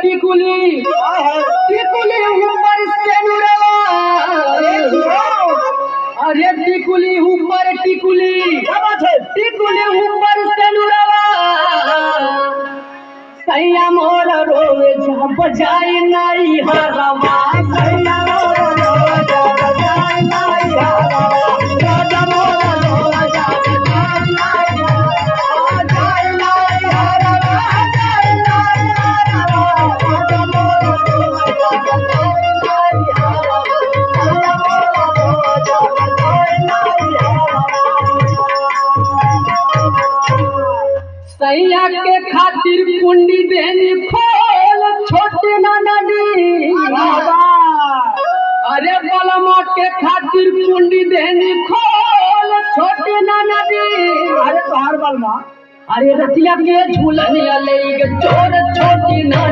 टिकुली टिकुली ऊपर से नुरवा अरे टिकुली ऊपर टिकुली टिकुली ऊपर से नुरवा सैया मोर रोवे जब जाए नाई हरवा सैया मोर रोवे जब जाए नाई हरवा राजा मोर रोवे जब जाए नाई हरवा जाए नाई हरवा जाए नाई हरवा राजा मोर रोवे जब जाए नाई हरवा सैया मोर रोवे जब जाए नाई हरवा सैया के खातिर कुंडी देनी खोल छोटे ना नदी अरे बलमा के खातिर कुंडी देनी खोल छोटे ना नदी अरे तोहार बलमा अरे रतिया के झूलनिया ले चोर छोटी ना